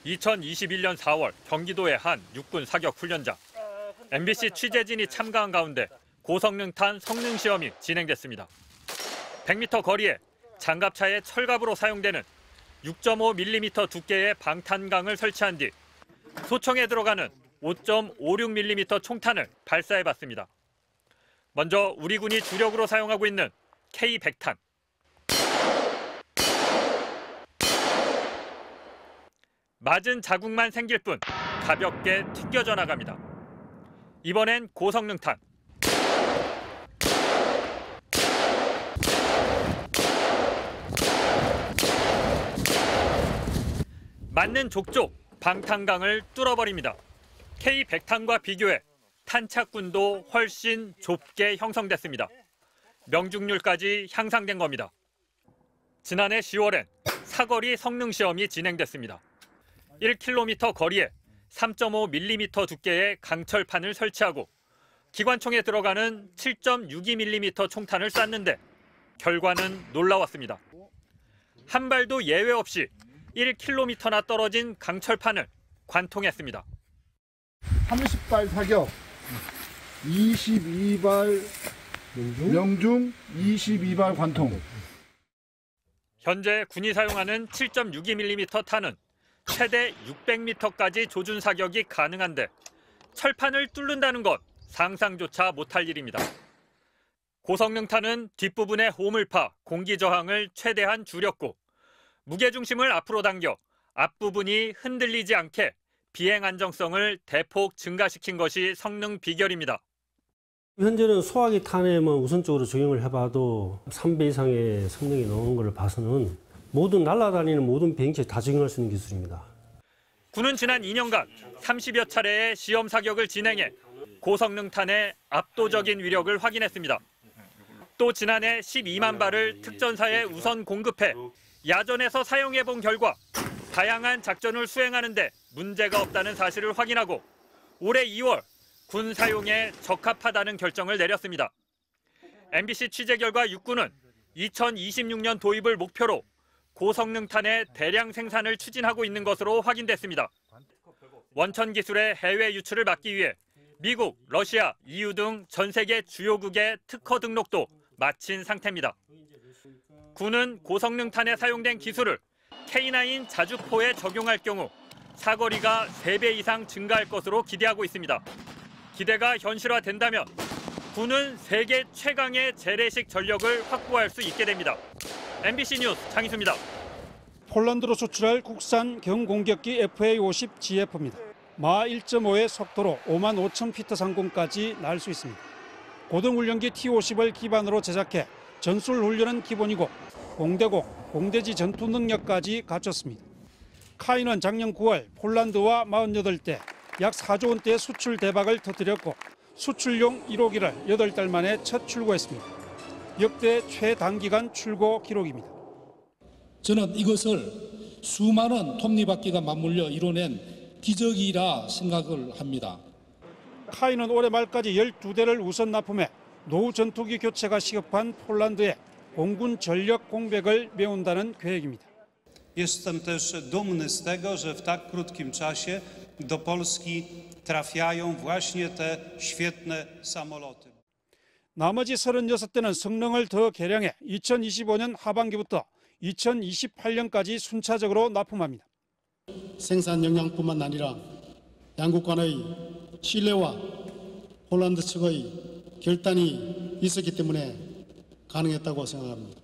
2021년 4월 경기도의 한 육군 사격 훈련장. MBC 취재진이 참가한 가운데 고성능탄 성능시험이 진행됐습니다. 100m 거리에 장갑차의 철갑으로 사용되는 6.5mm 두께의 방탄강을 설치한 뒤 소총에 들어가는 5.56mm 총탄을 발사해봤습니다. 먼저 우리 군이 주력으로 사용하고 있는 K100탄. 맞은 자국만 생길 뿐 가볍게 튕겨져 나갑니다. 이번엔 고성능탄. 맞는 족족 방탄강을 뚫어버립니다. K100탄과 비교해 탄착군도 훨씬 좁게 형성됐습니다. 명중률까지 향상된 겁니다. 지난해 10월엔 사거리 성능시험이 진행됐습니다. 1km 거리에 3.5mm 두께의 강철판을 설치하고 기관총에 들어가는 7.62mm 총탄을 쐈는데 결과는 놀라웠습니다. 한 발도 예외 없이 1km나 떨어진 강철판을 관통했습니다. 30발 사격, 22발 명중, 22발 관통. 현재 군이 사용하는 7.62mm 탄은 최대 600m까지 조준 사격이 가능한데 철판을 뚫는다는 건 상상조차 못할 일입니다. 고성능탄은 뒷부분의 호물파, 공기 저항을 최대한 줄였고 무게중심을 앞으로 당겨 앞부분이 흔들리지 않게 비행 안정성을 대폭 증가시킨 것이 성능 비결입니다. 현재는 소화기 탄에만 우선적으로 적용을 해봐도 3배 이상의 성능이 나오는 걸 봐서는 모든 날아다니는 모든 비행체에 다 적용할 수 있는 기술입니다. 군은 지난 2년간 30여 차례의 시험 사격을 진행해 고성능탄의 압도적인 위력을 확인했습니다. 또 지난해 12만 발을 특전사에 우선 공급해 야전에서 사용해본 결과 다양한 작전을 수행하는데 문제가 없다는 사실을 확인하고 올해 2월 군 사용에 적합하다는 결정을 내렸습니다. MBC 취재 결과 육군은 2026년 도입을 목표로 고성능탄의 대량 생산을 추진하고 있는 것으로 확인됐습니다. 원천 기술의 해외 유출을 막기 위해 미국, 러시아, EU 등 전 세계 주요국의 특허 등록도 마친 상태입니다. 군은 고성능탄에 사용된 기술을 K9 자주포에 적용할 경우 사거리가 3배 이상 증가할 것으로 기대하고 있습니다. 기대가 현실화된다면 군은 세계 최강의 재래식 전력을 확보할 수 있게 됩니다. MBC 뉴스 장희수입니다. 폴란드로 수출할 국산 경공격기 FA-50 GF입니다. 마 1.5의 속도로 5만 5천 피트 상공까지 날 수 있습니다. 고등훈련기 T-50을 기반으로 제작해 전술 훈련은 기본이고 공대국, 공대지 전투 능력까지 갖췄습니다. 카이는 작년 9월 폴란드와 48대 약 4조 원대의 수출 대박을 터뜨렸고 수출용 1호기를 8달 만에 첫 출고했습니다. 역대 최단기간 출고 기록입니다. 저는 이것을 수많은 톱니바퀴가 맞물려 이뤄낸 기적이라 생각을 합니다. 카이는 올해 말까지 12대를 우선 납품해 노후 전투기 교체가 시급한 폴란드에 공군 전력 공백을 메운다는 계획입니다. Jestem też dumny z tego, że w tak krótkim czasie do Polski trafiają właśnie te świetne samoloty. 나머지 36대는 성능을 더 개량해 2025년 하반기부터 2028년까지 순차적으로 납품합니다. 생산 역량뿐만 아니라 양국 간의 신뢰와 폴란드 측의 결단이 있었기 때문에 가능했다고 생각합니다.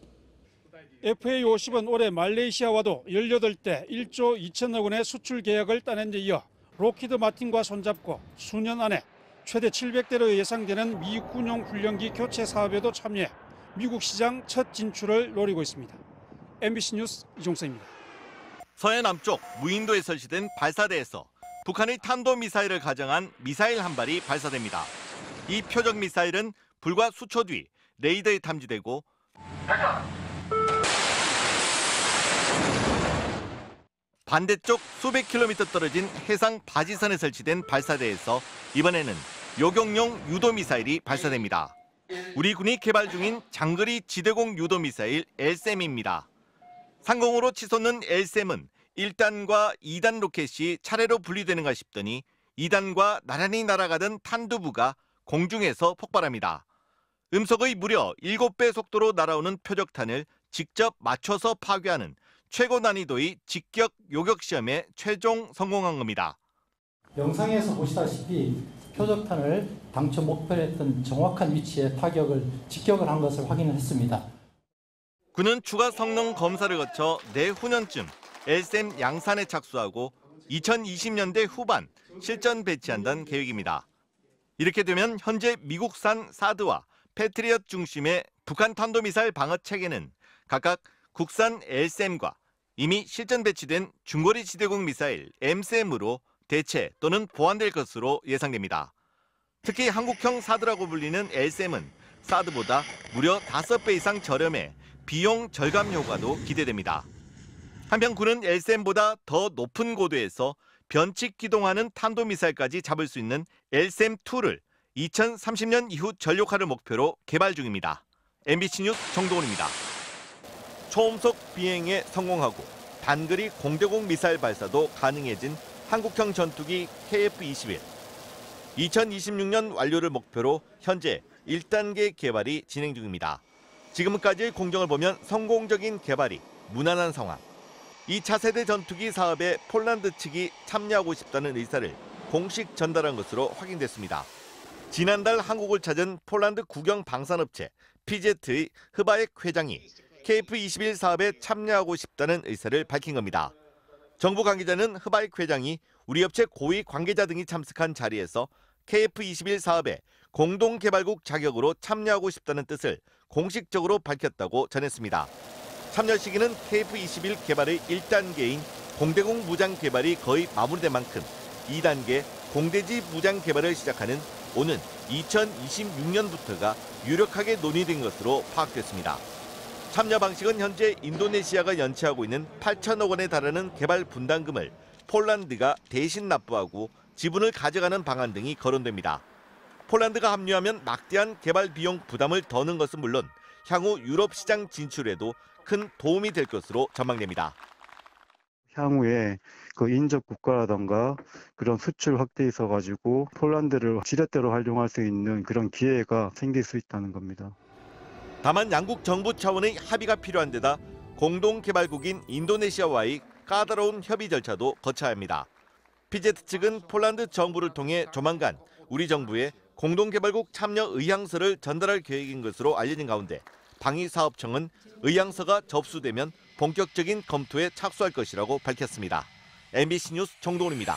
FA-50은 올해 말레이시아와도 18대 1조 2천억 원의 수출 계약을 따낸 데 이어 록히드 마틴과 손잡고 수년 안에 최대 700대로 예상되는 미 군용 훈련기 교체 사업에도 참여해 미국 시장 첫 진출을 노리고 있습니다. MBC 뉴스 이종서입니다. 서해 남쪽 무인도에 설치된 발사대에서 북한의 탄도미사일을 가정한 미사일 한 발이 발사됩니다. 이 표적 미사일은 불과 수초 뒤 레이더에 탐지되고 반대쪽 수백 킬로미터 떨어진 해상 바지선에 설치된 발사대에서 이번에는 요격용 유도미사일이 발사됩니다. 우리 군이 개발 중인 장거리 지대공 유도미사일 LSAM입니다. 상공으로 치솟는 LSAM은 1단과 2단 로켓이 차례로 분리되는가 싶더니 2단과 나란히 날아가던 탄두부가 공중에서 폭발합니다. 음속의 무려 7배 속도로 날아오는 표적탄을 직접 맞춰서 파괴하는 최고 난이도의 직격 요격 시험에 최종 성공한 겁니다. 영상에서 보시다시피 표적탄을 당초 목표로 했던 정확한 위치에 타격을 직격을 한 것을 확인했습니다. 그는 추가 성능 검사를 거쳐 내후년쯤 LSM 양산에 착수하고 2020년대 후반 실전 배치한다는 계획입니다. 이렇게 되면 현재 미국산 사드와 패트리엇 중심의 북한 탄도미사일 방어 체계는 각각 국산 LSM과 이미 실전 배치된 중거리 지대공 미사일 MSM으로 대체 또는 보완될 것으로 예상됩니다. 특히 한국형 사드라고 불리는 LSM은 사드보다 무려 5배 이상 저렴해 비용 절감 효과도 기대됩니다. 한편 군은 LSM보다 더 높은 고도에서 변칙 기동하는 탄도미사일까지 잡을 수 있는 LSM-2를 2030년 이후 전력화를 목표로 개발 중입니다. MBC 뉴스 정동훈입니다. 초음속 비행에 성공하고 단거리 공대공 미사일 발사도 가능해진 한국형 전투기 KF-21. 2026년 완료를 목표로 현재 1단계 개발이 진행 중입니다. 지금까지의 공정을 보면 성공적인 개발이 무난한 상황. 이 차세대 전투기 사업에 폴란드 측이 참여하고 싶다는 의사를 공식 전달한 것으로 확인됐습니다. 지난달 한국을 찾은 폴란드 국영 방산업체 PZ의 흐바엑 회장이 KF-21 사업에 참여하고 싶다는 의사를 밝힌 겁니다. 정부 관계자는 흐바엑 회장이 우리 업체 고위 관계자 등이 참석한 자리에서 KF-21 사업에 공동개발국 자격으로 참여하고 싶다는 뜻을 공식적으로 밝혔다고 전했습니다. 참여 시기는 KF-21 개발의 1단계인 공대공 무장 개발이 거의 마무리된 만큼 2단계 공대지 무장 개발을 시작하는 오는 2026년부터가 유력하게 논의된 것으로 파악됐습니다. 참여 방식은 현재 인도네시아가 연체하고 있는 8천억 원에 달하는 개발 분담금을 폴란드가 대신 납부하고 지분을 가져가는 방안 등이 거론됩니다. 폴란드가 합류하면 막대한 개발 비용 부담을 더는 것은 물론 향후 유럽 시장 진출에도 큰 도움이 될 것으로 전망됩니다. 향후에 그 인접 국가라던가 그런 수출 확대에 있어 가지고 폴란드를 지렛대로 활용할 수 있는 그런 기회가 생길 수 있다는 겁니다. 다만 양국 정부 차원의 합의가 필요한 데다 공동개발국인 인도네시아와의 까다로운 협의 절차도 거쳐야 합니다. PZ 측은 폴란드 정부를 통해 조만간 우리 정부에 공동개발국 참여 의향서를 전달할 계획인 것으로 알려진 가운데 방위사업청은 의향서가 접수되면 본격적인 검토에 착수할 것이라고 밝혔습니다. MBC 뉴스 정동훈입니다.